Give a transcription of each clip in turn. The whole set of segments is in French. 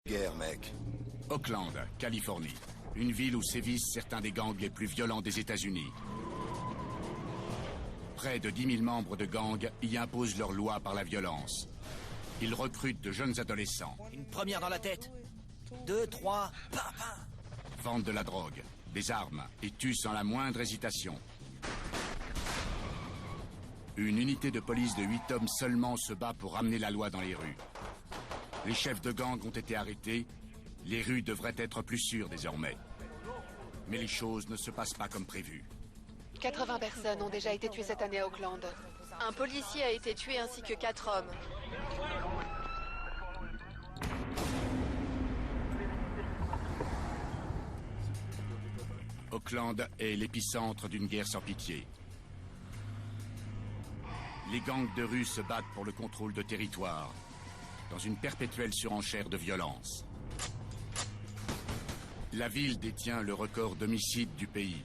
Guerre, mec. Oakland, Californie. Une ville où sévissent certains des gangs les plus violents des États-Unis. Près de 10 000 membres de gangs y imposent leurs lois par la violence. Ils recrutent de jeunes adolescents. Une première dans la tête. 2, 3, pam, pam. Vendent de la drogue, des armes et tuent sans la moindre hésitation. Une unité de police de 8 hommes seulement se bat pour ramener la loi dans les rues. Les chefs de gang ont été arrêtés. Les rues devraient être plus sûres désormais. Mais les choses ne se passent pas comme prévu. 80 personnes ont déjà été tuées cette année à Oakland. Un policier a été tué ainsi que 4 hommes. Oakland est l'épicentre d'une guerre sans pitié. Les gangs de rue se battent pour le contrôle de territoire, dans une perpétuelle surenchère de violence. La ville détient le record d'homicides du pays.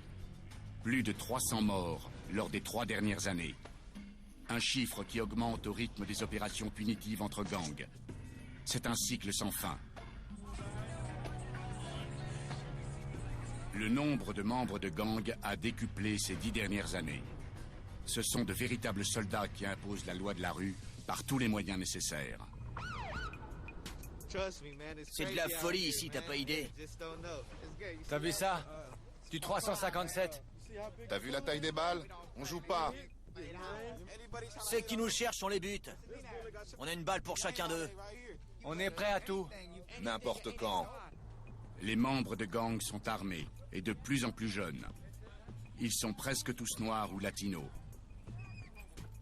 Plus de 300 morts lors des 3 dernières années. Un chiffre qui augmente au rythme des opérations punitives entre gangs. C'est un cycle sans fin. Le nombre de membres de gangs a décuplé ces 10 dernières années. Ce sont de véritables soldats qui imposent la loi de la rue par tous les moyens nécessaires. C'est de la folie ici, t'as pas idée. T'as vu ça? Du 357. T'as vu la taille des balles? On joue pas. Ceux qui nous cherchent, on les bute. On a une balle pour chacun d'eux. On est prêt à tout. N'importe quand. Les membres de gangs sont armés et de plus en plus jeunes. Ils sont presque tous noirs ou latinos.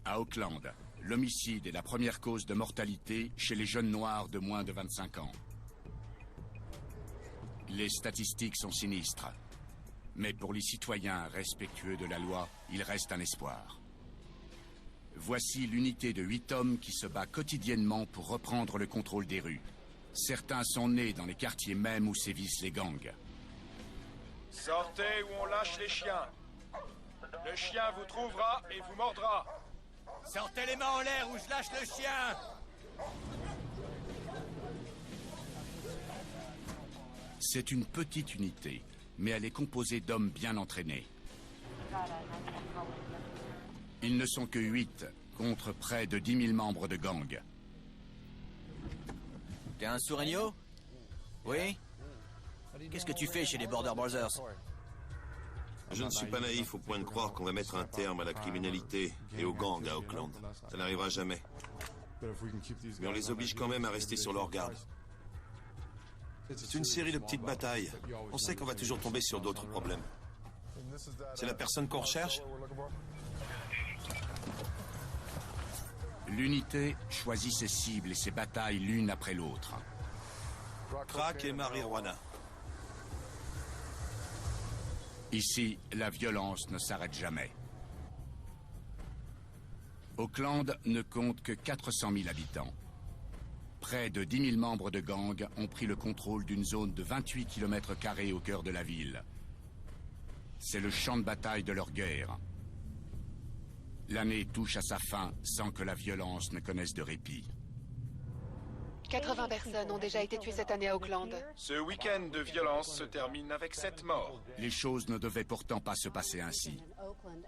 À Oakland, l'homicide est la première cause de mortalité chez les jeunes noirs de moins de 25 ans. Les statistiques sont sinistres. Mais pour les citoyens respectueux de la loi, il reste un espoir. Voici l'unité de 8 hommes qui se bat quotidiennement pour reprendre le contrôle des rues. Certains sont nés dans les quartiers mêmes où sévissent les gangs. Sortez ou on lâche les chiens. Le chien vous trouvera et vous mordra. Sortez les mains en l'air ou je lâche le chien. C'est une petite unité, mais elle est composée d'hommes bien entraînés. Ils ne sont que 8 contre près de 10 000 membres de gang. T'es un Sureño? Oui? Qu'est-ce que tu fais chez les Border Brothers? Je ne suis pas naïf au point de croire qu'on va mettre un terme à la criminalité et aux gangs à Oakland. Ça n'arrivera jamais. Mais on les oblige quand même à rester sur leur garde. C'est une série de petites batailles. On sait qu'on va toujours tomber sur d'autres problèmes. C'est la personne qu'on recherche? L'unité choisit ses cibles et ses batailles l'une après l'autre. Crack et marijuana. Ici, la violence ne s'arrête jamais. Oakland ne compte que 400 000 habitants. Près de 10 000 membres de gangs ont pris le contrôle d'une zone de 28 km² au cœur de la ville. C'est le champ de bataille de leur guerre. L'année touche à sa fin sans que la violence ne connaisse de répit. 80 personnes ont déjà été tuées cette année à Oakland. Ce week-end de violence se termine avec 7 morts. Les choses ne devaient pourtant pas se passer ainsi.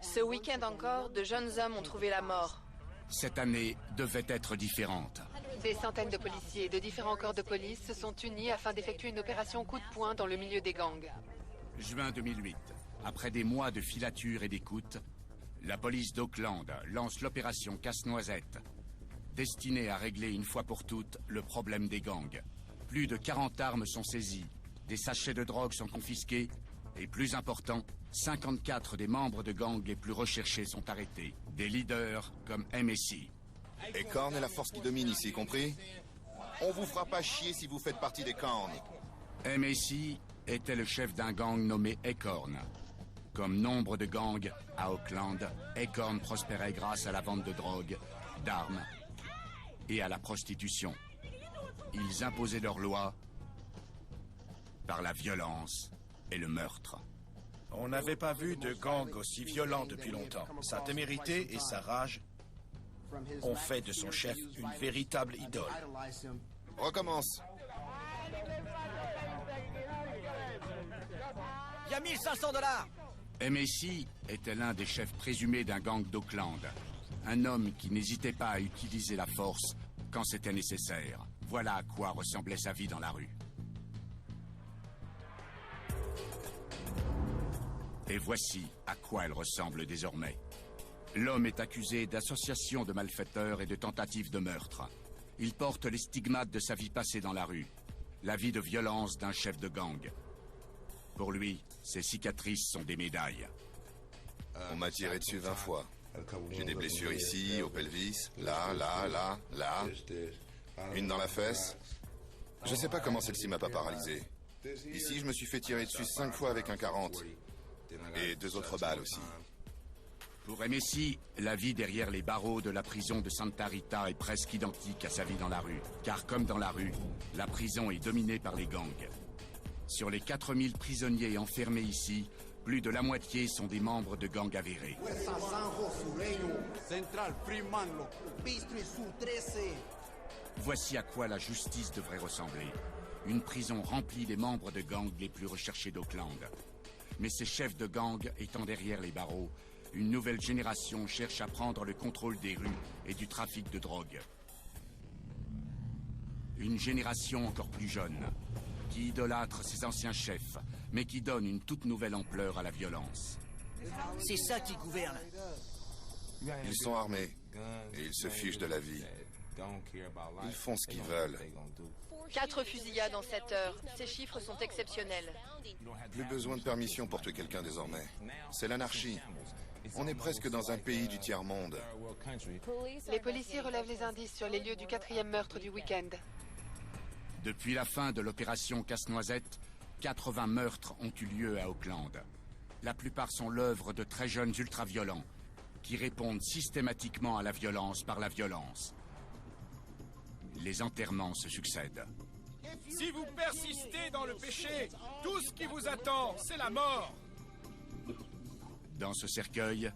Ce week-end encore, de jeunes hommes ont trouvé la mort. Cette année devait être différente. Des centaines de policiers de différents corps de police se sont unis afin d'effectuer une opération coup de poing dans le milieu des gangs. Juin 2008, après des mois de filature et d'écoute, la police d'Oakland lance l'opération Casse-Noisette, destinée à régler une fois pour toutes le problème des gangs. Plus de 40 armes sont saisies, des sachets de drogue sont confisqués, et plus important, 54 des membres de gangs les plus recherchés sont arrêtés. Des leaders comme MSI. Acorn est la force qui domine ici, compris? On vous fera pas chier si vous faites partie des Corns. MSI était le chef d'un gang nommé Acorn. Comme nombre de gangs à Oakland, Acorn prospérait grâce à la vente de drogue, d'armes et à la prostitution. Ils imposaient leurs lois par la violence et le meurtre. On n'avait pas vu de gang aussi violent depuis longtemps. Sa témérité et sa rage ont fait de son chef une véritable idole. Recommence. y a 1500 $. MSI était l'un des chefs présumés d'un gang d'Oakland. Un homme qui n'hésitait pas à utiliser la force quand c'était nécessaire. Voilà à quoi ressemblait sa vie dans la rue. Et voici à quoi elle ressemble désormais. L'homme est accusé d'association de malfaiteurs et de tentative de meurtre. Il porte les stigmates de sa vie passée dans la rue. La vie de violence d'un chef de gang. Pour lui, ses cicatrices sont des médailles. On m'a tiré dessus 20 fois. J'ai des blessures ici, au pelvis, là, là, là, là. Une dans la fesse. Je sais pas comment celle-ci m'a pas paralysé. Ici, je me suis fait tirer dessus 5 fois avec un 40. Et 2 autres balles aussi. Pour MSI, la vie derrière les barreaux de la prison de Santa Rita est presque identique à sa vie dans la rue. Car comme dans la rue, la prison est dominée par les gangs. Sur les 4000 prisonniers enfermés ici, plus de la moitié sont des membres de gangs avérés. Voici à quoi la justice devrait ressembler. Une prison remplie des membres de gangs les plus recherchés d'Oakland. Mais ces chefs de gangs étant derrière les barreaux, une nouvelle génération cherche à prendre le contrôle des rues et du trafic de drogue. Une génération encore plus jeune, qui idolâtre ses anciens chefs, mais qui donne une toute nouvelle ampleur à la violence. C'est ça qui gouverne. Ils sont armés, et ils se fichent de la vie. Ils font ce qu'ils veulent. 4 fusillades en 7 heures. Ces chiffres sont exceptionnels. Plus besoin de permission pour tuer quelqu'un désormais. C'est l'anarchie. On est presque dans un pays du tiers-monde. Les policiers relèvent les indices sur les lieux du 4e meurtre du week-end. Depuis la fin de l'opération Casse-Noisette, 80 meurtres ont eu lieu à Oakland. La plupart sont l'œuvre de très jeunes ultra-violents, qui répondent systématiquement à la violence par la violence. Les enterrements se succèdent. Si vous persistez dans le péché, tout ce qui vous attend, c'est la mort. Dans ce cercueil,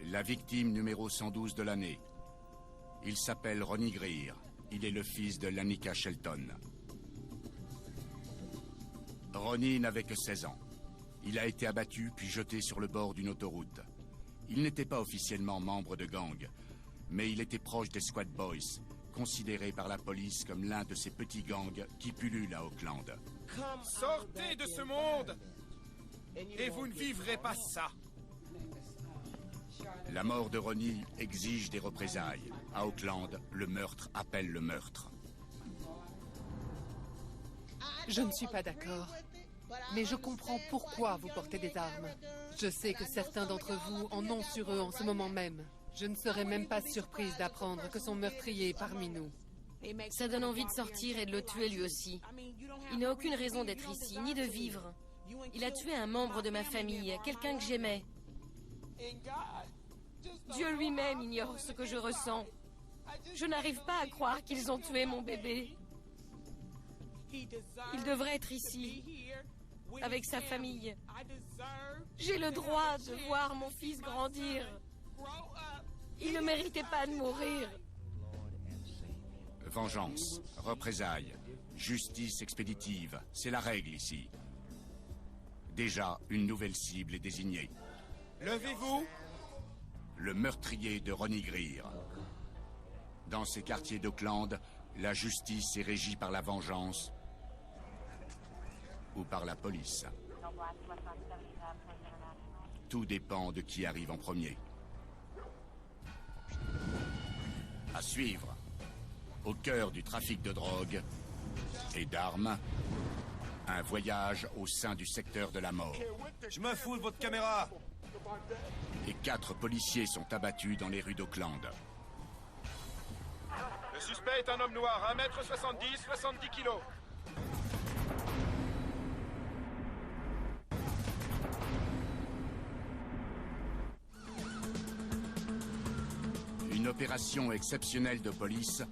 la victime numéro 112 de l'année. Il s'appelle Ronnie Greer. Il est le fils de Lanika Shelton. Ronnie n'avait que 16 ans. Il a été abattu puis jeté sur le bord d'une autoroute. Il n'était pas officiellement membre de gang, mais il était proche des Squad Boys, considéré par la police comme l'un de ces petits gangs qui pullulent à Oakland. Sortez de ce monde et vous ne vivrez pas ça. La mort de Ronnie exige des représailles. À Oakland, le meurtre appelle le meurtre. Je ne suis pas d'accord. Mais je comprends pourquoi vous portez des armes. Je sais que certains d'entre vous en ont sur eux en ce moment même. Je ne serais même pas surprise d'apprendre que son meurtrier est parmi nous. Ça donne envie de sortir et de le tuer lui aussi. Il n'a aucune raison d'être ici, ni de vivre. Il a tué un membre de ma famille, quelqu'un que j'aimais. Dieu lui-même ignore ce que je ressens. Je n'arrive pas à croire qu'ils ont tué mon bébé. Il devrait être ici, avec sa famille. J'ai le droit de voir mon fils grandir. Il ne méritait pas de mourir. Vengeance, représailles, justice expéditive, c'est la règle ici. Déjà, une nouvelle cible est désignée. Levez-vous. Le meurtrier de Ronnie Greer. Dans ces quartiers d'Oakland, la justice est régie par la vengeance ou par la police. Tout dépend de qui arrive en premier. À suivre, au cœur du trafic de drogue et d'armes, un voyage au sein du secteur de la mort. Je me fous de votre caméra. Et 4 policiers sont abattus dans les rues d'Oakland. Le suspect est un homme noir, 1m70, 70 kilos. Une opération exceptionnelle de police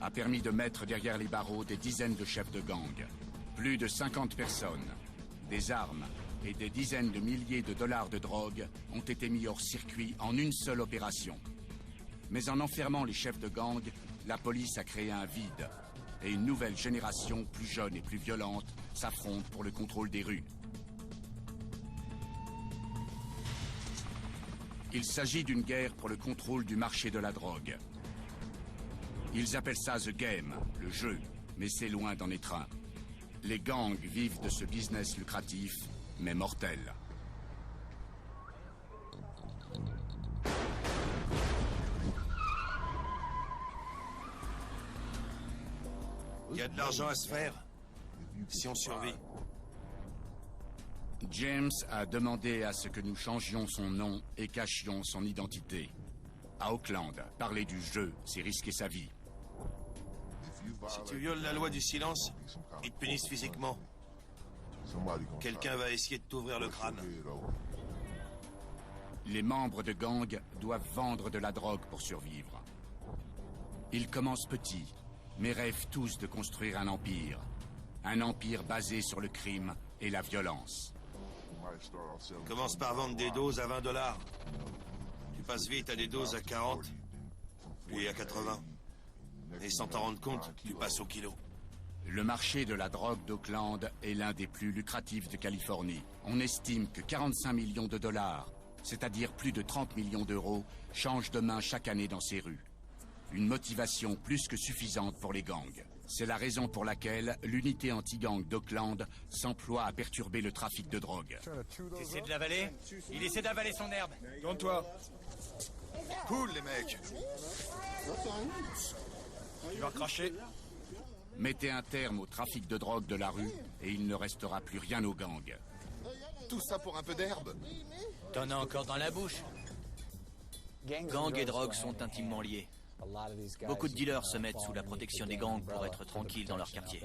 a permis de mettre derrière les barreaux des dizaines de chefs de gang. Plus de 50 personnes, des armes et des dizaines de milliers de dollars de drogue ont été mis hors circuit en une seule opération. Mais en enfermant les chefs de gang, la police a créé un vide. Et une nouvelle génération, plus jeune et plus violente, s'affronte pour le contrôle des rues. Il s'agit d'une guerre pour le contrôle du marché de la drogue. Ils appellent ça The Game, le jeu, mais c'est loin d'en être un. Les gangs vivent de ce business lucratif, mais mortel. Il y a de l'argent à se faire, si on survit. James a demandé à ce que nous changions son nom et cachions son identité. À Oakland, parler du jeu, c'est risquer sa vie. Si tu violes la loi du silence, ils te punissent physiquement. Quelqu'un va essayer de t'ouvrir le crâne. Les membres de gangs doivent vendre de la drogue pour survivre. Ils commencent petits, mais rêvent tous de construire un empire. Un empire basé sur le crime et la violence. Commence par vendre des doses à $20. Tu passes vite à des doses à 40, puis à 80. Et sans t'en rendre compte, tu passes au kilo. Le marché de la drogue d'Oakland est l'un des plus lucratifs de Californie. On estime que 45 millions de dollars, c'est-à-dire plus de 30 millions d'euros, changent de main chaque année dans ces rues. Une motivation plus que suffisante pour les gangs. C'est la raison pour laquelle l'unité anti-gang d'Oakland s'emploie à perturber le trafic de drogue. T'essaies de l'avaler? Il essaie d'avaler son herbe. Tourne-toi. Cool, les mecs. Tu vas cracher. Mettez un terme au trafic de drogue de la rue et il ne restera plus rien aux gangs. Tout ça pour un peu d'herbe. T'en as encore dans la bouche. Gangs et drogue sont intimement liés. Beaucoup de dealers se mettent sous la protection des gangs pour être tranquilles dans leur quartier.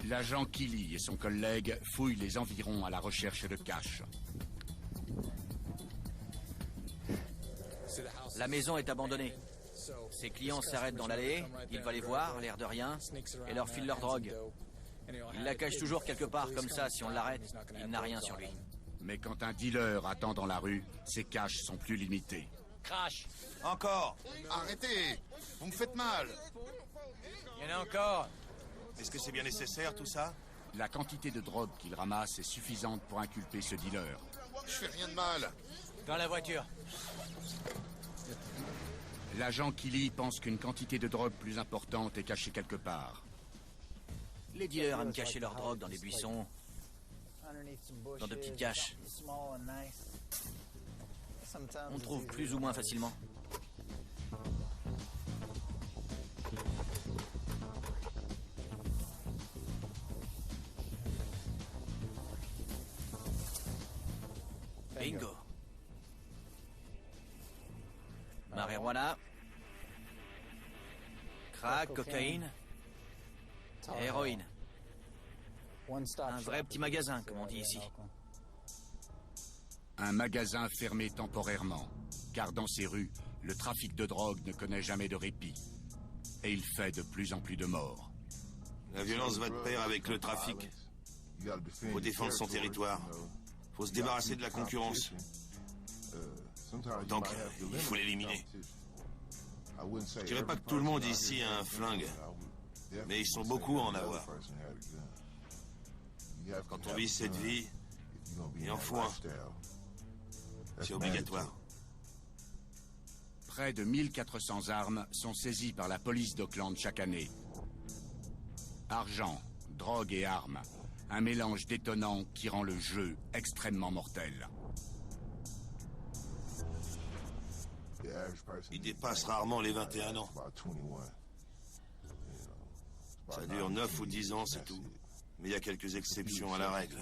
L'agent Killy et son collègue fouillent les environs à la recherche de cash. La maison est abandonnée. Ses clients s'arrêtent dans l'allée, il va les voir, l'air de rien, et leur file leur drogue. Il la cache toujours quelque part, comme ça, si on l'arrête, il n'a rien sur lui. Mais quand un dealer attend dans la rue, ses caches sont plus limitées. Crash. Encore! Arrêtez! Vous me faites mal! Il y en a encore. Est-ce que c'est bien nécessaire, tout ça? La quantité de drogue qu'il ramasse est suffisante pour inculper ce dealer. Je fais rien de mal! Dans la voiture. L'agent Killy pense qu'une quantité de drogue plus importante est cachée quelque part. Les dealers aiment cacher leur drogue dans des buissons, dans de petites caches. On trouve plus ou moins facilement. Bingo. Marijuana. Crack, cocaïne. Et héroïne. Un vrai petit magasin, comme on dit ici. Un magasin fermé temporairement, car dans ces rues, le trafic de drogue ne connaît jamais de répit. Et il fait de plus en plus de morts. La violence va de pair avec le trafic. Faut défendre son territoire. Faut se débarrasser de la concurrence. Donc, il faut l'éliminer. Je dirais pas que tout le monde ici a un flingue, mais ils sont beaucoup à en avoir. Quand on vit cette vie, il en faut un. C'est obligatoire. Près de 1400 armes sont saisies par la police d'Oakland chaque année. Argent, drogue et armes. Un mélange détonnant qui rend le jeu extrêmement mortel. Il dépasse rarement les 21 ans. Ça dure 9 ou 10 ans, c'est tout. Mais il y a quelques exceptions à la règle.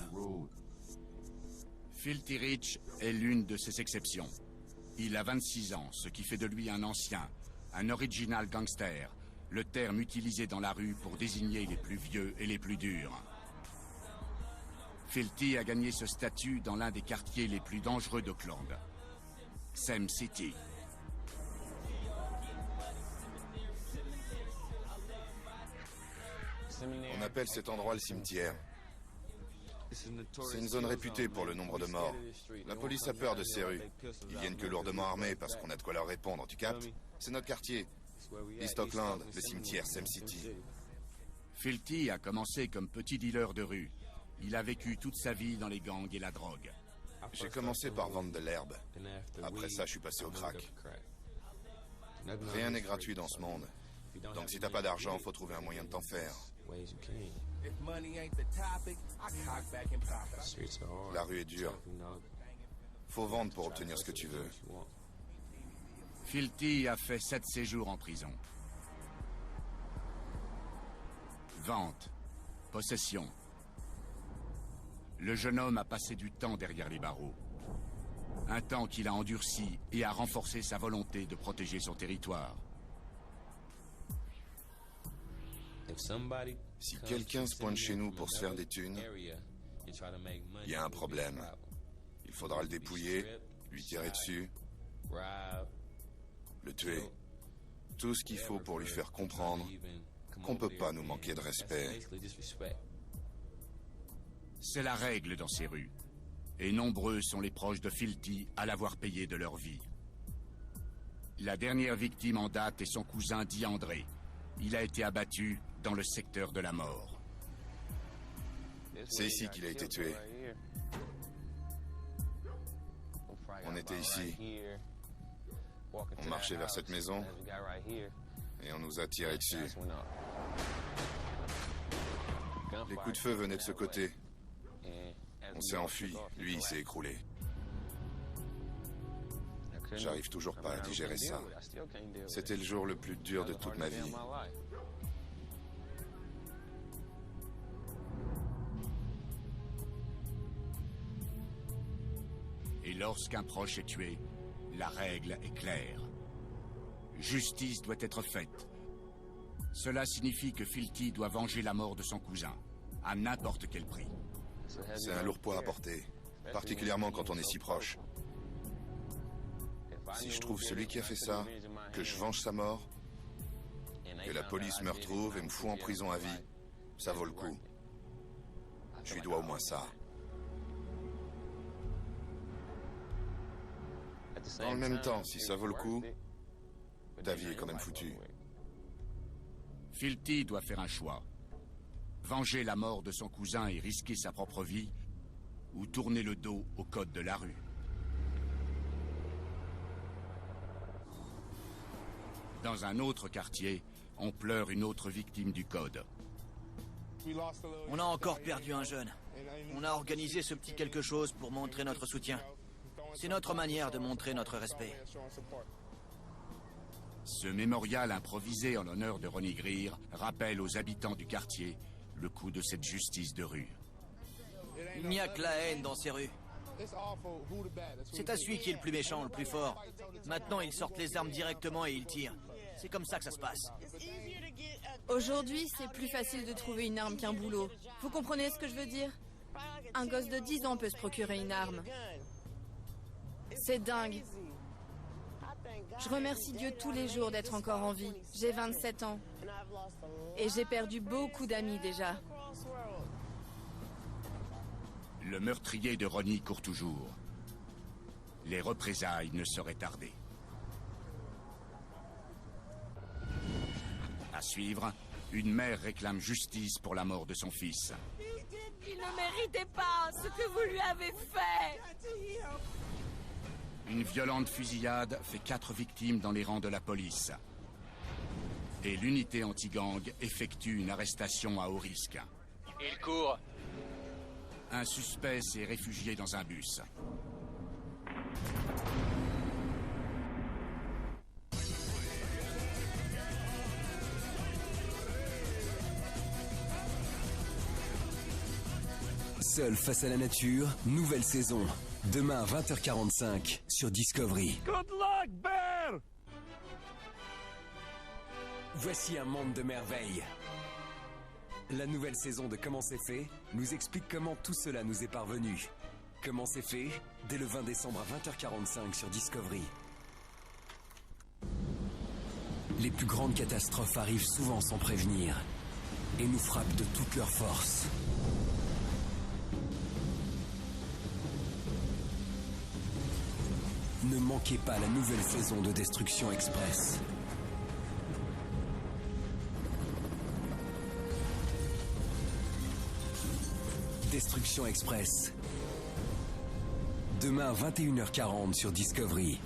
Filthy Rich est l'une de ces exceptions. Il a 26 ans, ce qui fait de lui un ancien, un original gangster, le terme utilisé dans la rue pour désigner les plus vieux et les plus durs. Filthy a gagné ce statut dans l'un des quartiers les plus dangereux d'Oakland, Sam City. On appelle cet endroit le cimetière. C'est une zone réputée pour le nombre de morts. La police a peur de ces rues. Ils viennent que lourdement armés parce qu'on a de quoi leur répondre, tu captes? C'est notre quartier. East Oakland, le cimetière Sam City. Filthy a commencé comme petit dealer de rue. Il a vécu toute sa vie dans les gangs et la drogue. J'ai commencé par vendre de l'herbe. Après ça, je suis passé au crack. Rien n'est gratuit dans ce monde. Donc si t'as pas d'argent, faut trouver un moyen de t'en faire. La rue est dure. Faut vendre pour obtenir ce que tu veux. Filthy a fait 7 séjours en prison. Vente, possession. Le jeune homme a passé du temps derrière les barreaux. Un temps qu'il a endurci et a renforcé sa volonté de protéger son territoire. Si quelqu'un se pointe chez nous pour se faire des thunes, il y a un problème. Il faudra le dépouiller, lui tirer dessus, le tuer. Tout ce qu'il faut pour lui faire comprendre qu'on ne peut pas nous manquer de respect. C'est la règle dans ces rues. Et nombreux sont les proches de Filthy à l'avoir payé de leur vie. La dernière victime en date est son cousin André. Il a été abattu dans le secteur de la mort. C'est ici qu'il a été tué. On était ici. On marchait vers cette maison et on nous a tiré dessus. Les coups de feu venaient de ce côté. On s'est enfui. Lui, il s'est écroulé. J'arrive toujours pas à digérer ça. C'était le jour le plus dur de toute ma vie. Et lorsqu'un proche est tué, la règle est claire. Justice doit être faite. Cela signifie que Filthy doit venger la mort de son cousin, à n'importe quel prix. C'est un lourd poids à porter, particulièrement quand on est si proche. Si je trouve celui qui a fait ça, que je venge sa mort, que la police me retrouve et me fout en prison à vie, ça vaut le coup. Je lui dois au moins ça. Dans le même temps, si ça vaut le coup, ta vie est quand même foutue. Filthy doit faire un choix. Venger la mort de son cousin et risquer sa propre vie, ou tourner le dos au code de la rue. Dans un autre quartier, on pleure une autre victime du code. On a encore perdu un jeune. On a organisé ce petit quelque chose pour montrer notre soutien. C'est notre manière de montrer notre respect. Ce mémorial improvisé en l'honneur de Ronnie Greer rappelle aux habitants du quartier le coup de cette justice de rue. Il n'y a que la haine dans ces rues. C'est à celui qui est le plus méchant, le plus fort. Maintenant, ils sortent les armes directement et ils tirent. C'est comme ça que ça se passe. Aujourd'hui, c'est plus facile de trouver une arme qu'un boulot. Vous comprenez ce que je veux dire? Un gosse de 10 ans peut se procurer une arme. C'est dingue. Je remercie Dieu tous les jours d'être encore en vie. J'ai 27 ans. Et j'ai perdu beaucoup d'amis déjà. Le meurtrier de Ronnie court toujours. Les représailles ne sauraient tarder. À suivre, une mère réclame justice pour la mort de son fils. Il ne méritait pas ce que vous lui avez fait. Une violente fusillade fait 4 victimes dans les rangs de la police. Et l'unité anti-gang effectue une arrestation à haut risque. Il court. Un suspect s'est réfugié dans un bus. Seul face à la nature, nouvelle saison. Demain à 20h45 sur Discovery. Good luck, Bear! Voici un monde de merveilles. La nouvelle saison de Comment c'est fait nous explique comment tout cela nous est parvenu. Comment c'est fait, dès le 20 décembre à 20h45 sur Discovery. Les plus grandes catastrophes arrivent souvent sans prévenir et nous frappent de toute leur force. Ne manquez pas la nouvelle saison de Destruction Express. Destruction Express. Demain à 21h40 sur Discovery.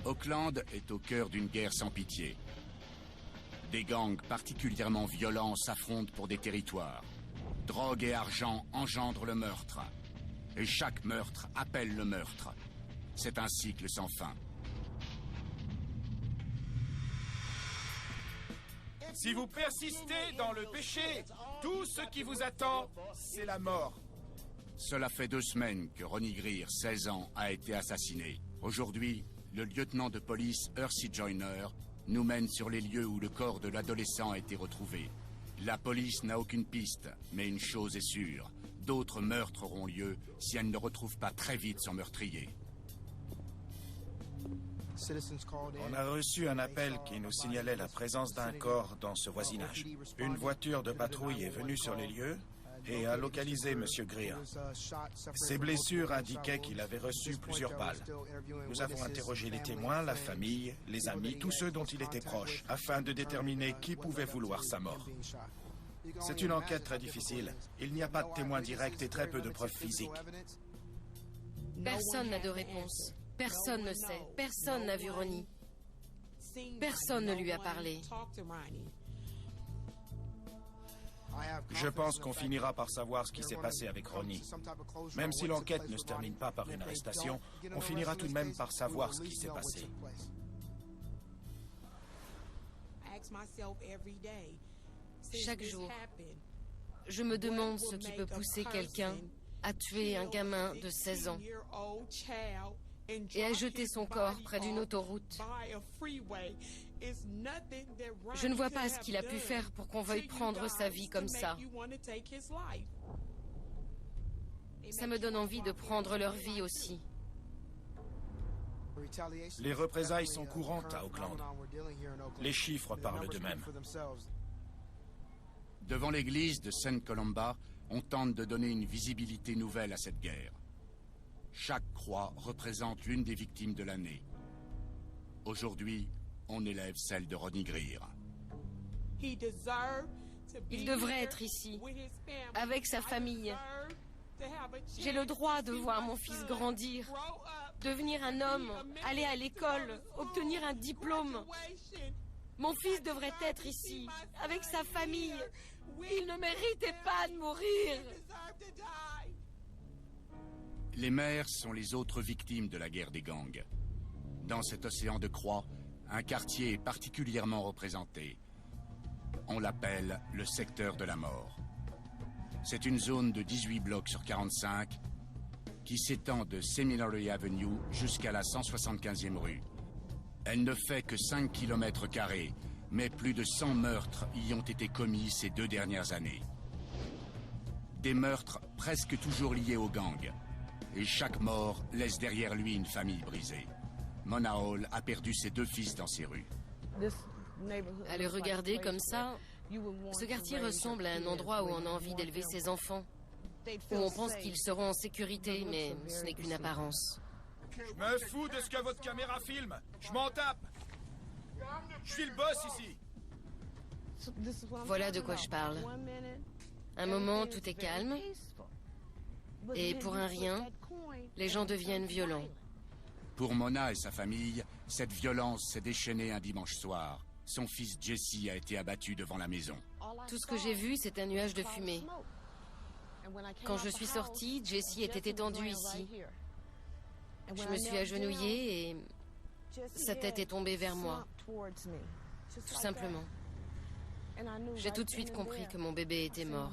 Oakland est au cœur d'une guerre sans pitié. Des gangs particulièrement violents s'affrontent pour des territoires. Drogue et argent engendrent le meurtre. Et chaque meurtre appelle le meurtre. C'est un cycle sans fin. Si vous persistez dans le péché, tout ce qui vous attend, c'est la mort. Cela fait 2 semaines que Ronnie Greer, 16 ans, a été assassiné. Aujourd'hui, le lieutenant de police Hersey Joyner nous mène sur les lieux où le corps de l'adolescent a été retrouvé. La police n'a aucune piste, mais une chose est sûre. D'autres meurtres auront lieu si elle ne retrouve pas très vite son meurtrier. On a reçu un appel qui nous signalait la présence d'un corps dans ce voisinage. Une voiture de patrouille est venue sur les lieux et a localisé M. Greer. Ses blessures indiquaient qu'il avait reçu plusieurs balles. Nous avons interrogé les témoins, la famille, les amis, tous ceux dont il était proche, afin de déterminer qui pouvait vouloir sa mort. C'est une enquête très difficile. Il n'y a pas de témoins directs et très peu de preuves physiques. Personne n'a de réponse. Personne ne sait. Personne n'a vu Ronnie. Personne ne lui a parlé. Je pense qu'on finira par savoir ce qui s'est passé avec Ronnie. Même si l'enquête ne se termine pas par une arrestation, on finira tout de même par savoir ce qui s'est passé. Chaque jour, je me demande ce qui peut pousser quelqu'un à tuer un gamin de 16 ans et à jeter son corps près d'une autoroute. Je ne vois pas ce qu'il a pu faire pour qu'on veuille prendre sa vie comme ça. Ça me donne envie de prendre leur vie aussi. Les représailles sont courantes à Oakland. Les chiffres parlent d'eux-mêmes. Devant l'église de St. Columba, on tente de donner une visibilité nouvelle à cette guerre. Chaque croix représente l'une des victimes de l'année. Aujourd'hui, on élève celle de Ronnie Greer. Il devrait être ici, avec sa famille. J'ai le droit de voir mon fils grandir, devenir un homme, aller à l'école, obtenir un diplôme. Mon fils devrait être ici, avec sa famille. Il ne méritait pas de mourir. Les mères sont les autres victimes de la guerre des gangs. Dans cet océan de croix, un quartier est particulièrement représenté. On l'appelle le secteur de la mort. C'est une zone de 18 blocs sur 45 qui s'étend de Seminary Avenue jusqu'à la 175e rue. Elle ne fait que 5 km², mais plus de 100 meurtres y ont été commis ces 2 dernières années. Des meurtres presque toujours liés aux gangs. Et chaque mort laisse derrière lui une famille brisée. Mona Hall a perdu ses 2 fils dans ces rues. À le regarder comme ça, ce quartier ressemble à un endroit où on a envie d'élever ses enfants. Où on pense qu'ils seront en sécurité, mais ce n'est qu'une apparence. Je me fous de ce que votre caméra filme. Je m'en tape. Je suis le boss ici. Voilà de quoi je parle. Un moment, tout est calme. Et pour un rien, les gens deviennent violents. Pour Mona et sa famille, cette violence s'est déchaînée un dimanche soir. Son fils Jesse a été abattu devant la maison. Tout ce que j'ai vu, c'est un nuage de fumée. Quand je suis sortie, Jesse était étendu ici. Je me suis agenouillée et sa tête est tombée vers moi. Tout simplement. J'ai tout de suite compris que mon bébé était mort.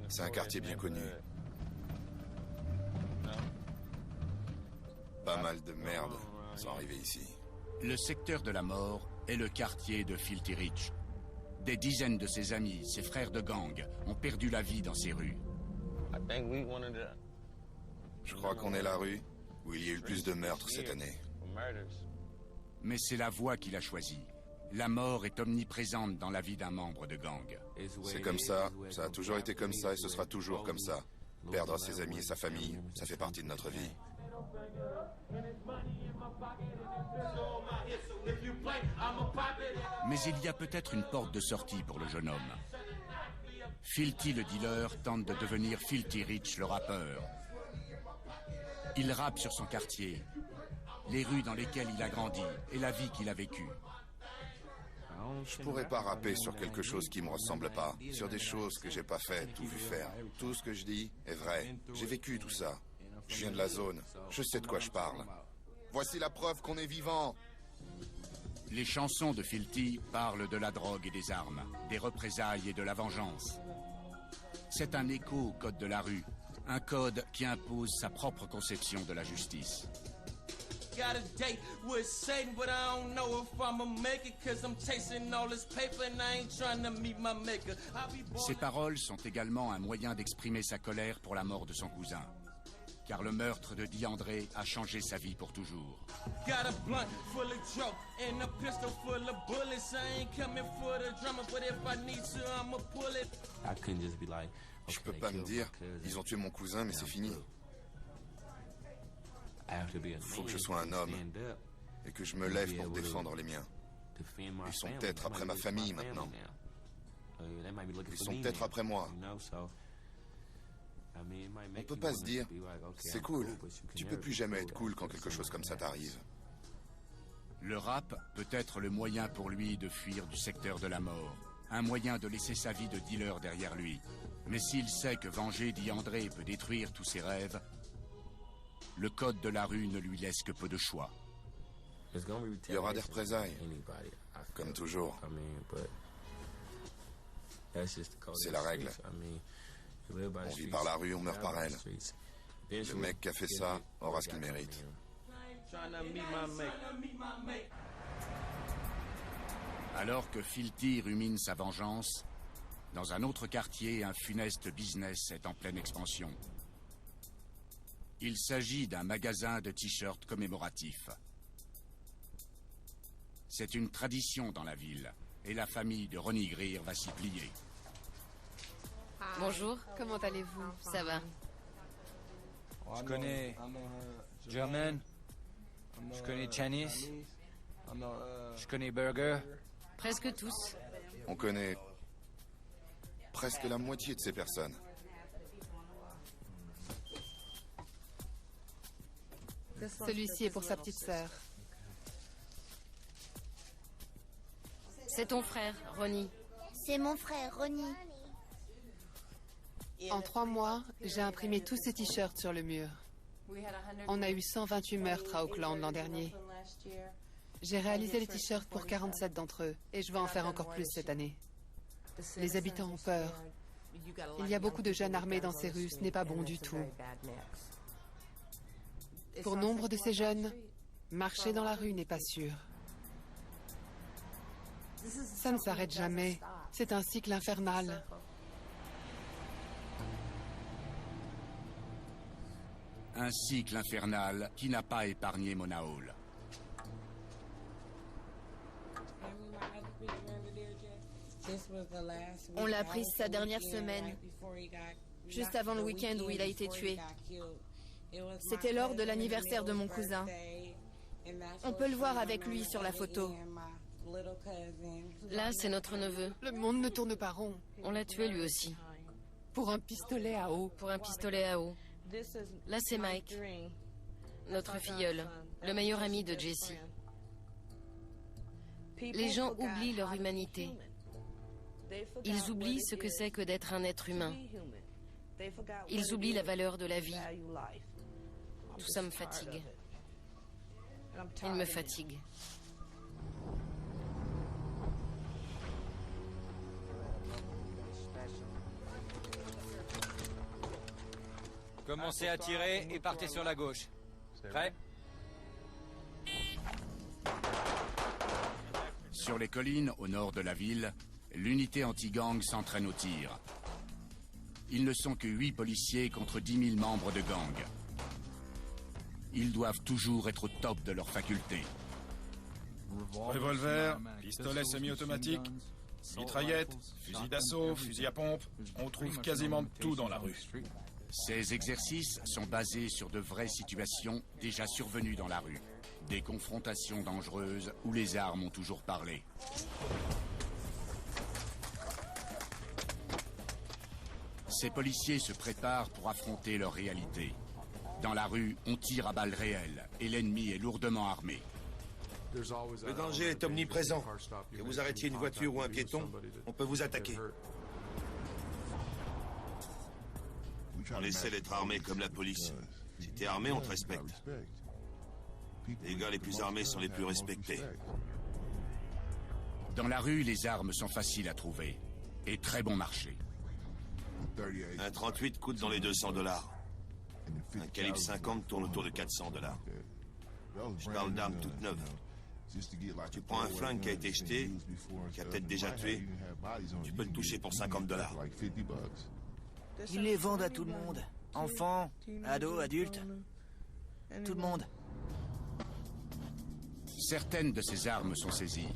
C'est un quartier bien connu. Pas mal de merde sont arrivés ici. Le secteur de la mort est le quartier de Filthy Rich. Des dizaines de ses amis, ses frères de gang, ont perdu la vie dans ces rues. Je crois qu'on est la rue où il y a eu le plus de meurtres cette année. Mais c'est la voie qu'il a choisie. La mort est omniprésente dans la vie d'un membre de gang. C'est comme ça a toujours été comme ça et ce sera toujours comme ça. Perdre ses amis et sa famille, ça fait partie de notre vie. Mais il y a peut-être une porte de sortie pour le jeune homme. Filthy le dealer tente de devenir Filthy Rich le rappeur. Il rappe sur son quartier, les rues dans lesquelles il a grandi et la vie qu'il a vécue. Je pourrais pas rapper sur quelque chose qui me ressemble pas, sur des choses que j'ai pas faites ou vu faire. Tout ce que je dis est vrai. J'ai vécu tout ça. Je viens de la zone. Je sais de quoi je parle. Voici la preuve qu'on est vivant. Les chansons de Filthy parlent de la drogue et des armes, des représailles et de la vengeance. C'est un écho au code de la rue, un code qui impose sa propre conception de la justice. Ces paroles sont également un moyen d'exprimer sa colère pour la mort de son cousin. Car le meurtre de Diandré a changé sa vie pour toujours. Je peux pas me dire, ils ont tué mon cousin, mais c'est fini. Faut que je sois un homme et que je me lève pour défendre les miens. Ils sont peut-être après ma famille maintenant. Ils sont peut-être après moi. On peut pas se dire, c'est cool. Tu peux plus jamais être cool quand quelque chose comme ça t'arrive. Le rap peut être le moyen pour lui de fuir du secteur de la mort. Un moyen de laisser sa vie de dealer derrière lui. Mais s'il sait que venger Diandré peut détruire tous ses rêves, le code de la rue ne lui laisse que peu de choix. Il y aura des représailles, comme toujours. C'est la règle. On vit par la rue, on meurt par elle. Le mec qui a fait ça aura ce qu'il mérite. Alors que Filthy rumine sa vengeance, dans un autre quartier, un funeste business est en pleine expansion. Il s'agit d'un magasin de t-shirts commémoratifs. C'est une tradition dans la ville, et la famille de Ronnie Greer va s'y plier. Bonjour. Comment allez-vous? Ça va. Je connais German. Je connais Chinese. Je connais Burger. Presque tous. On connaît presque la moitié de ces personnes. Celui-ci est pour sa petite sœur. C'est ton frère, Ronnie. C'est mon frère, Ronnie. En 3 mois, j'ai imprimé tous ces t-shirts sur le mur. On a eu 128 meurtres à Oakland l'an dernier. J'ai réalisé les t-shirts pour 47 d'entre eux, et je vais en faire encore plus cette année. Les habitants ont peur. Il y a beaucoup de jeunes armés dans ces rues, ce n'est pas bon du tout. Pour nombre de ces jeunes, marcher dans la rue n'est pas sûr. Ça ne s'arrête jamais. C'est un cycle infernal. Un cycle infernal qui n'a pas épargné Mona Hall. On l'a prise sa dernière semaine, juste avant le week-end où il a été tué. C'était lors de l'anniversaire de mon cousin. On peut le voir avec lui sur la photo. Là, c'est notre neveu. Le monde ne tourne pas rond. On l'a tué lui aussi. Pour un pistolet à eau. Pour un pistolet à eau. Là, c'est Mike, notre filleul, le meilleur ami de Jesse. Les gens oublient leur humanité. Ils oublient ce que c'est que d'être un être humain. Ils oublient la valeur de la vie. Tout ça me fatigue. Il me fatigue. Commencez à tirer et partez sur la gauche. Prêt? Sur les collines, au nord de la ville, l'unité anti-gang s'entraîne au tir. Ils ne sont que 8 policiers contre 10 000 membres de gang. Ils doivent toujours être au top de leurs facultés. Revolver, pistolet semi-automatique, mitraillette, fusil d'assaut, fusil à pompe. On trouve quasiment tout dans la rue. Ces exercices sont basés sur de vraies situations déjà survenues dans la rue. Des confrontations dangereuses où les armes ont toujours parlé. Ces policiers se préparent pour affronter leur réalité. Dans la rue, on tire à balles réelles et l'ennemi est lourdement armé. Le danger est omniprésent. Que vous arrêtiez une voiture ou un piéton, on peut vous attaquer. On essaie d'être armé comme la police. Si t'es armé, on te respecte. Les gars les plus armés sont les plus respectés. Dans la rue, les armes sont faciles à trouver et très bon marché. Un 38 coûte dans les $200. Un calibre 50 tourne autour de $400. Je parle d'armes toutes neuves. Tu prends un flingue qui a été jeté, qui a peut-être déjà tué, tu peux le toucher pour $50. Ils les vendent à tout le monde. Enfants, ados, adultes. Tout le monde. Certaines de ces armes sont saisies.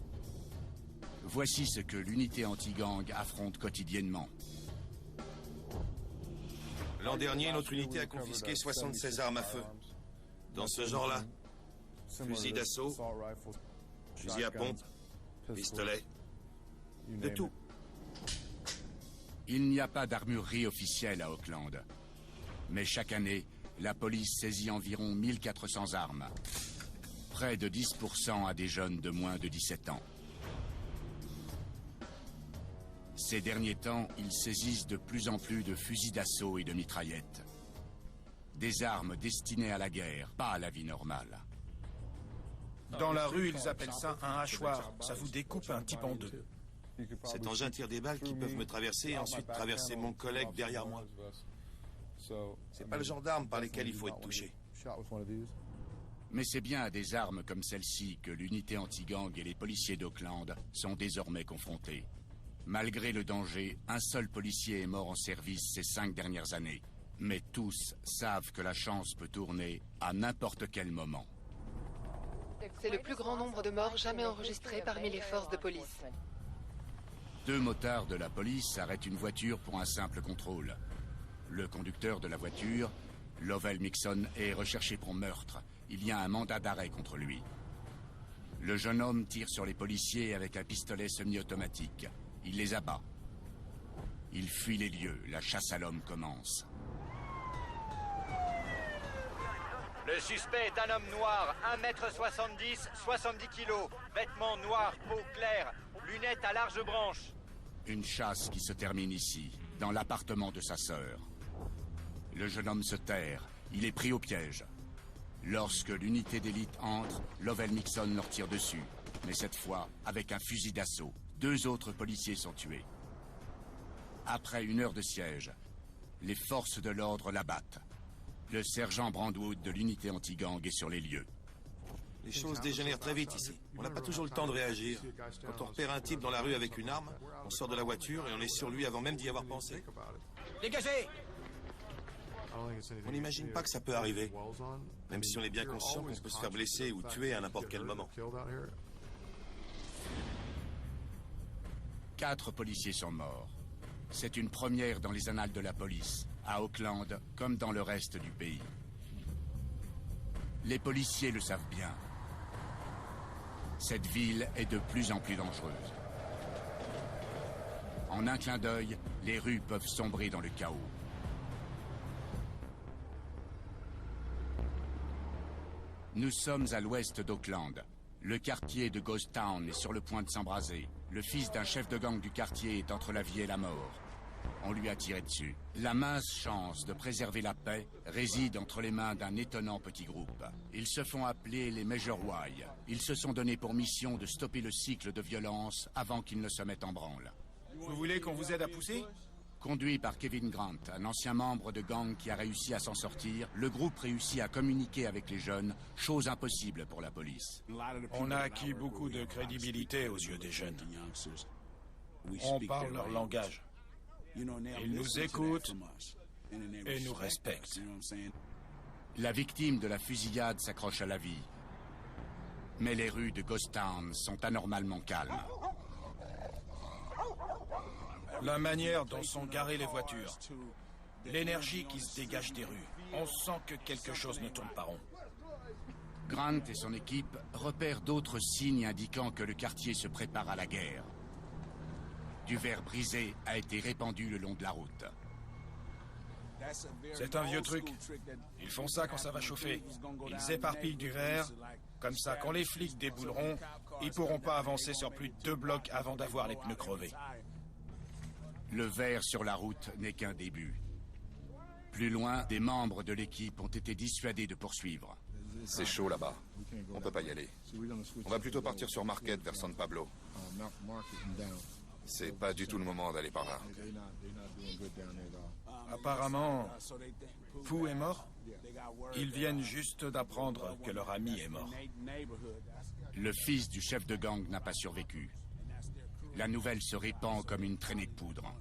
Voici ce que l'unité anti-gang affronte quotidiennement. L'an dernier, notre unité a confisqué 76 armes à feu. Dans ce genre-là, fusil d'assaut, fusil à pompe, pistolet, de tout. Il n'y a pas d'armurerie officielle à Oakland. Mais chaque année, la police saisit environ 1400 armes. Près de 10% à des jeunes de moins de 17 ans. Ces derniers temps, ils saisissent de plus en plus de fusils d'assaut et de mitraillettes. Des armes destinées à la guerre, pas à la vie normale. Dans la rue, ils appellent ça un hachoir. Ça vous découpe un type en deux. Cet engin tire des balles qui peuvent me traverser et ensuite traverser mon collègue derrière moi. C'est pas le genre d'armes par lesquelles il faut être touché. Mais c'est bien à des armes comme celle-ci que l'unité anti-gang et les policiers d'Oakland sont désormais confrontés. Malgré le danger, un seul policier est mort en service ces 5 dernières années. Mais tous savent que la chance peut tourner à n'importe quel moment. C'est le plus grand nombre de morts jamais enregistrés parmi les forces de police. 2 motards de la police arrêtent une voiture pour un simple contrôle. Le conducteur de la voiture, Lovell Mixon, est recherché pour meurtre. Il y a un mandat d'arrêt contre lui. Le jeune homme tire sur les policiers avec un pistolet semi-automatique. Il les abat. Il fuit les lieux. La chasse à l'homme commence. Le suspect est un homme noir, 1m70, 70 kg, vêtements noirs, peau claire, lunettes à large branche. Une chasse qui se termine ici, dans l'appartement de sa sœur. Le jeune homme se terre. Il est pris au piège. Lorsque l'unité d'élite entre, Lovell Mixon leur tire dessus. Mais cette fois, avec un fusil d'assaut. 2 autres policiers sont tués. Après 1 heure de siège, les forces de l'ordre l'abattent. Le sergent Brandwood de l'unité anti-gang est sur les lieux. Les choses dégénèrent très vite ici. On n'a pas toujours le temps de réagir. Quand on repère un type dans la rue avec une arme, on sort de la voiture et on est sur lui avant même d'y avoir pensé. Dégagez! On n'imagine pas que ça peut arriver, même si on est bien conscient qu'on peut se faire blesser ou tuer à n'importe quel moment. 4 policiers sont morts. C'est une première dans les annales de la police, à Oakland comme dans le reste du pays. Les policiers le savent bien. Cette ville est de plus en plus dangereuse. En un clin d'œil, les rues peuvent sombrer dans le chaos. Nous sommes à l'ouest d'Oakland. Le quartier de Ghost Town est sur le point de s'embraser. Le fils d'un chef de gang du quartier est entre la vie et la mort. On lui a tiré dessus. La mince chance de préserver la paix réside entre les mains d'un étonnant petit groupe. Ils se font appeler les Major Y. Ils se sont donnés pour mission de stopper le cycle de violence avant qu'il ne se mette en branle. Vous voulez qu'on vous aide à pousser? Conduit par Kevin Grant, un ancien membre de gang qui a réussi à s'en sortir, le groupe réussit à communiquer avec les jeunes, chose impossible pour la police. On a acquis beaucoup de crédibilité aux yeux des jeunes. On parle leur langage. Ils nous écoutent et nous respectent. La victime de la fusillade s'accroche à la vie. Mais les rues de Ghost Town sont anormalement calmes. La manière dont sont garées les voitures. L'énergie qui se dégage des rues. On sent que quelque chose ne tourne pas rond. Grant et son équipe repèrent d'autres signes indiquant que le quartier se prépare à la guerre. Du verre brisé a été répandu le long de la route. C'est un vieux truc. Ils font ça quand ça va chauffer. Ils éparpillent du verre. Comme ça, quand les flics débouleront, ils pourront pas avancer sur plus de 2 blocs avant d'avoir les pneus crevés. Le verre sur la route n'est qu'un début. Plus loin, des membres de l'équipe ont été dissuadés de poursuivre. C'est chaud là-bas. On peut pas y aller. On va plutôt partir sur Market vers San Pablo. C'est pas du tout le moment d'aller par là. Apparemment, Pooh est mort. Ils viennent juste d'apprendre que leur ami est mort. Le fils du chef de gang n'a pas survécu. La nouvelle se répand comme une traînée de poudre.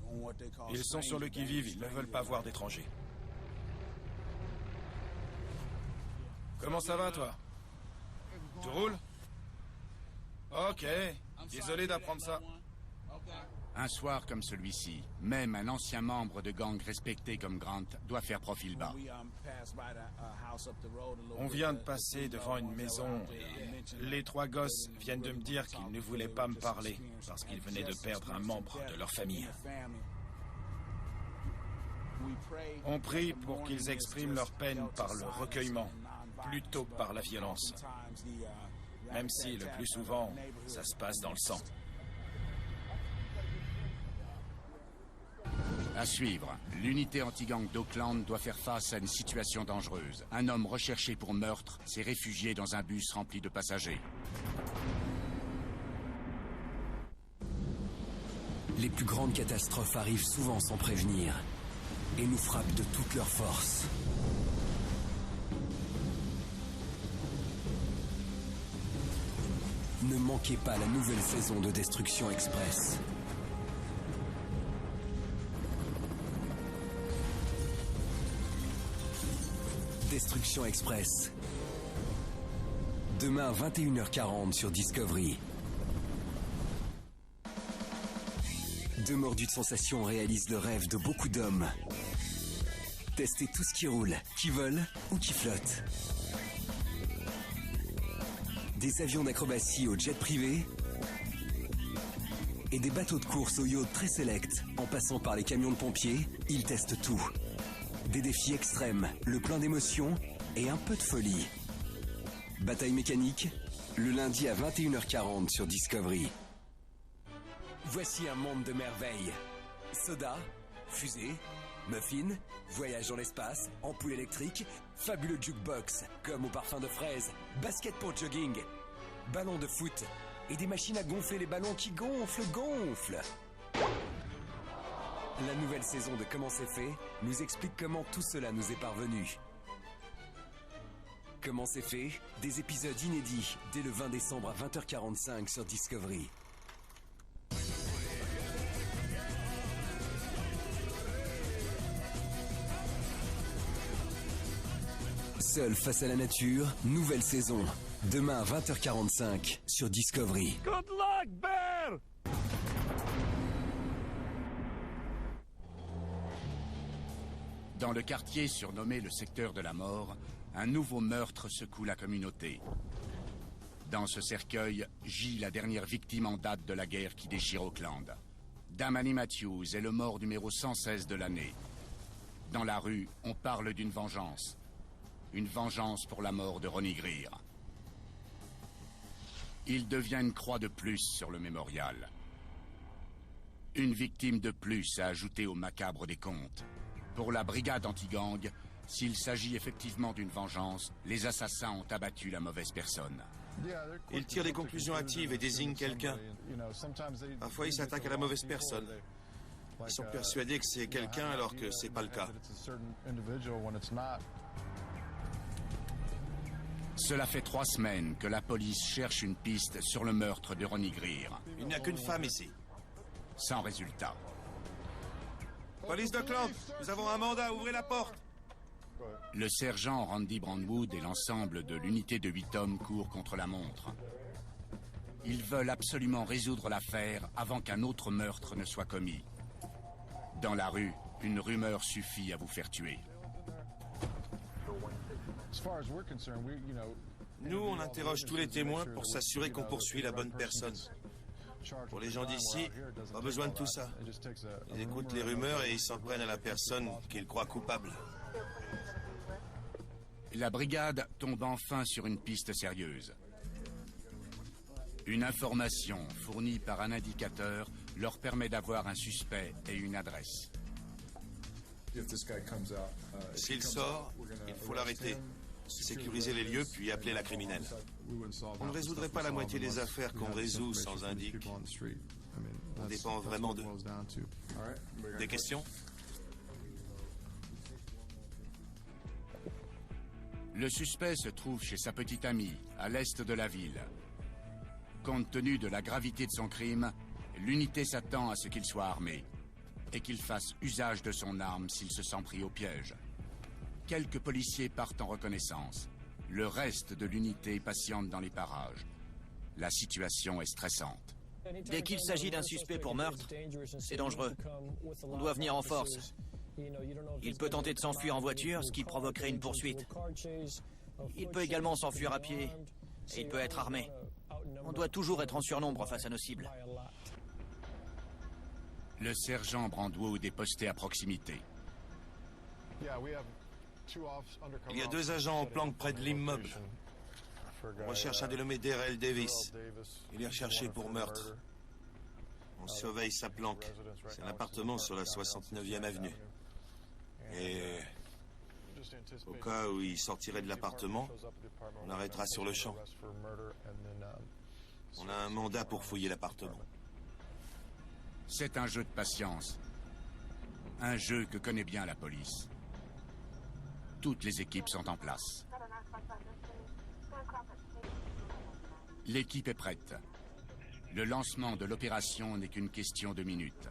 Ils sont sur le qui-vive, ils ne veulent pas voir d'étrangers. Comment ça va, toi? Tout roule? Ok, désolé d'apprendre ça. Un soir comme celui-ci, même un ancien membre de gang respecté comme Grant doit faire profil bas. On vient de passer devant une maison et les 3 gosses viennent de me dire qu'ils ne voulaient pas me parler parce qu'ils venaient de perdre un membre de leur famille. On prie pour qu'ils expriment leur peine par le recueillement, plutôt que par la violence. Même si, le plus souvent, ça se passe dans le sang. À suivre, l'unité anti-gang d'Oakland doit faire face à une situation dangereuse. Un homme recherché pour meurtre s'est réfugié dans un bus rempli de passagers. Les plus grandes catastrophes arrivent souvent sans prévenir et nous frappent de toute leur force. Ne manquez pas la nouvelle saison de Destruction Express. Destruction Express. Demain 21h40 sur Discovery. 2 mordus de sensations réalisent le rêve de beaucoup d'hommes. Testez tout ce qui roule, qui vole ou qui flotte. Des avions d'acrobatie au jet privé et des bateaux de course au yacht très select. En passant par les camions de pompiers, ils testent tout. Des défis extrêmes, le plein d'émotions et un peu de folie. Bataille mécanique, le lundi à 21h40 sur Discovery. Voici un monde de merveilles. Soda, fusée, muffins, voyage dans l'espace, ampoule électrique, fabuleux jukebox, comme au parfum de fraise, basket pour jogging, ballon de foot et des machines à gonfler les ballons qui gonflent. La nouvelle saison de Comment c'est fait nous explique comment tout cela nous est parvenu. Comment c'est fait? Des épisodes inédits dès le 20 décembre à 20h45 sur Discovery. Seul face à la nature, nouvelle saison. Demain à 20h45 sur Discovery. Good luck, Bear! Dans le quartier surnommé le secteur de la mort, un nouveau meurtre secoue la communauté. Dans ce cercueil gît la dernière victime en date de la guerre qui déchire Oakland. Damani Matthews est le mort numéro 116 de l'année. Dans la rue, on parle d'une vengeance. Une vengeance pour la mort de Ronnie Greer. Il devient une croix de plus sur le mémorial. Une victime de plus à ajouter au macabre des comptes. Pour la brigade anti-gang, s'il s'agit effectivement d'une vengeance, les assassins ont abattu la mauvaise personne. Ils tirent des conclusions hâtives et désignent quelqu'un. Parfois, ils s'attaquent à la mauvaise personne. Ils sont persuadés que c'est quelqu'un alors que c'est pas le cas. Cela fait 3 semaines que la police cherche une piste sur le meurtre de Ronnie Greer. Il n'y a qu'une femme ici. Sans résultat. Police d'Oakland, nous avons un mandat, ouvrez la porte. Le sergent Randy Brownwood et l'ensemble de l'unité de 8 hommes courent contre la montre. Ils veulent absolument résoudre l'affaire avant qu'un autre meurtre ne soit commis. Dans la rue, une rumeur suffit à vous faire tuer. Nous, on interroge tous les témoins pour s'assurer qu'on poursuit la bonne personne. Pour les gens d'ici, pas besoin de tout ça. Ils écoutent les rumeurs et ils s'en prennent à la personne qu'ils croient coupable. La brigade tombe enfin sur une piste sérieuse. Une information fournie par un indicateur leur permet d'avoir un suspect et une adresse. S'il sort, il faut l'arrêter, sécuriser les lieux puis appeler la criminelle. On ne résoudrait pas la moitié des affaires qu'on résout sans indique. On dépend vraiment d'eux. Des questions? Le suspect se trouve chez sa petite amie, à l'est de la ville. Compte tenu de la gravité de son crime, l'unité s'attend à ce qu'il soit armé et qu'il fasse usage de son arme s'il se sent pris au piège. Quelques policiers partent en reconnaissance. Le reste de l'unité patiente dans les parages. La situation est stressante. Dès qu'il s'agit d'un suspect pour meurtre, c'est dangereux. On doit venir en force. Il peut tenter de s'enfuir en voiture, ce qui provoquerait une poursuite. Il peut également s'enfuir à pied, et il peut être armé. On doit toujours être en surnombre face à nos cibles. Le sergent Brandwood est posté à proximité. Il y a 2 agents en planque près de l'immeuble. On recherche un dénommé Darrell Davis. Il est recherché pour meurtre. On surveille sa planque. C'est un appartement sur la 69e avenue. Et au cas où il sortirait de l'appartement, on l'arrêtera sur le champ. On a un mandat pour fouiller l'appartement. C'est un jeu de patience. Un jeu que connaît bien la police. Toutes les équipes sont en place. L'équipe est prête. Le lancement de l'opération n'est qu'une question de minutes.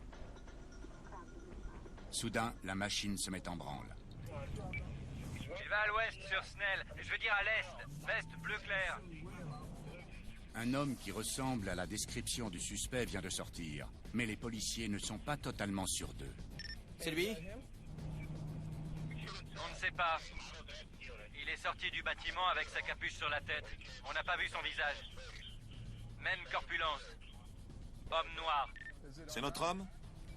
Soudain, la machine se met en branle. Il va à l'ouest sur Snell, je veux dire à l'est, veste bleu clair. Un homme qui ressemble à la description du suspect vient de sortir, mais les policiers ne sont pas totalement sûrs d'eux. C'est lui? On ne sait pas. Il est sorti du bâtiment avec sa capuche sur la tête. On n'a pas vu son visage. Même corpulence. Homme noir. C'est notre homme?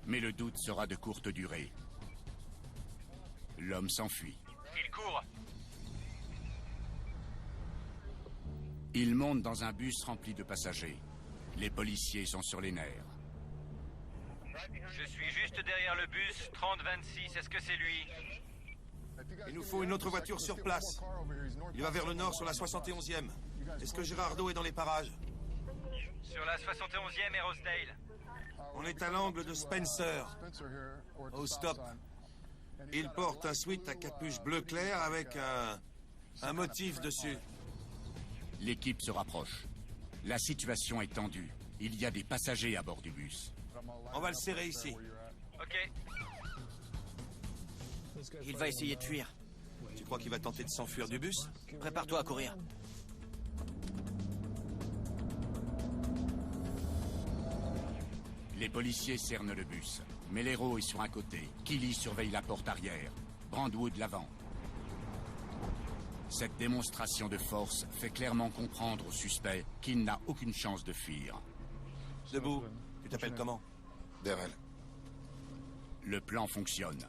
Mais le doute sera de courte durée. L'homme s'enfuit. Il court. Il monte dans un bus rempli de passagers. Les policiers sont sur les nerfs. Je suis juste derrière le bus, 3026, est-ce que c'est lui? Il nous faut une autre voiture sur place. Il va vers le nord sur la 71e. Est-ce que Gerardo est dans les parages? Sur la 71e et Rosedale. On est à l'angle de Spencer. Au stop. Il porte un sweat à capuche bleu clair avec un motif dessus. L'équipe se rapproche. La situation est tendue. Il y a des passagers à bord du bus. On va le serrer ici. Ok. Il va essayer de fuir. Tu crois qu'il va tenter de s'enfuir du bus? Prépare-toi à courir. Les policiers cernent le bus. Mellero est sur un côté. Killy surveille la porte arrière. Brandwood l'avant. Cette démonstration de force fait clairement comprendre au suspect qu'il n'a aucune chance de fuir. Debout. Tu t'appelles comment? Darrell. Le plan fonctionne.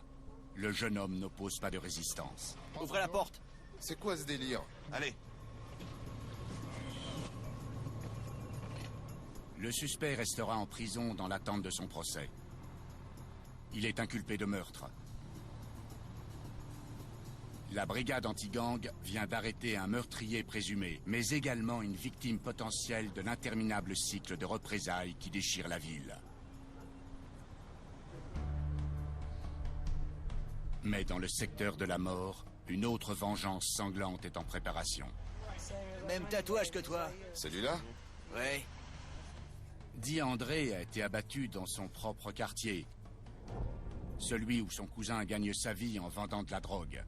Le jeune homme n'oppose pas de résistance. Ouvrez la porte. C'est quoi ce délire? Allez. Le suspect restera en prison dans l'attente de son procès. Il est inculpé de meurtre. La brigade anti-gang vient d'arrêter un meurtrier présumé, mais également une victime potentielle de l'interminable cycle de représailles qui déchire la ville. Mais dans le secteur de la mort, une autre vengeance sanglante est en préparation. Même tatouage que toi. Celui-là? Oui. Di André a été abattu dans son propre quartier. Celui où son cousin gagne sa vie en vendant de la drogue.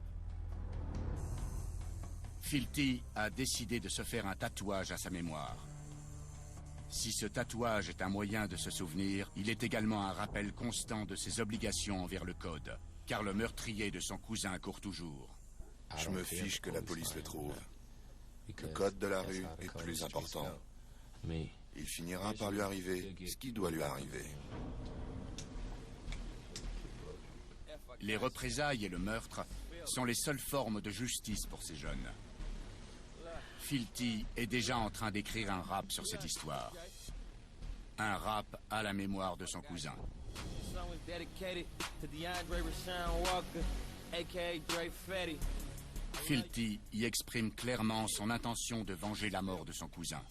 Filthy a décidé de se faire un tatouage à sa mémoire. Si ce tatouage est un moyen de se souvenir, il est également un rappel constant de ses obligations envers le code, car le meurtrier de son cousin court toujours. Je me fiche que la police le trouve. Le code de la rue est plus important. Il finira par lui arriver ce qui doit lui arriver. Les représailles et le meurtre sont les seules formes de justice pour ces jeunes. Filthy est déjà en train d'écrire un rap sur cette histoire. Un rap à la mémoire de son cousin. Filthy y exprime clairement son intention de venger la mort de son cousin.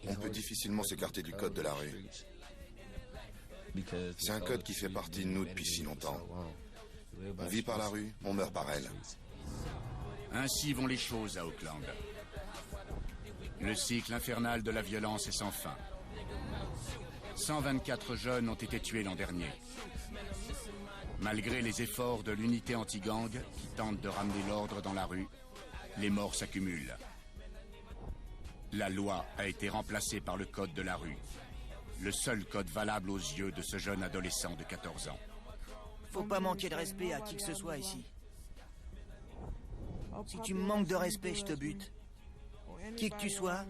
On peut difficilement s'écarter du code de la rue. C'est un code qui fait partie de nous depuis si longtemps. On vit par la rue, on meurt par elle. Ainsi vont les choses à Oakland. Le cycle infernal de la violence est sans fin. 124 jeunes ont été tués l'an dernier. Malgré les efforts de l'unité anti-gang qui tente de ramener l'ordre dans la rue, les morts s'accumulent. La loi a été remplacée par le code de la rue, le seul code valable aux yeux de ce jeune adolescent de 14 ans. Faut pas manquer de respect à qui que ce soit ici. Si tu me manques de respect, je te bute. Qui que tu sois,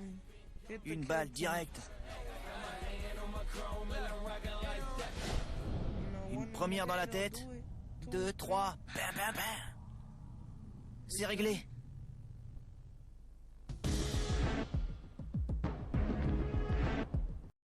une balle directe. Une première dans la tête, 2, 3, bam, bam, bam. C'est réglé.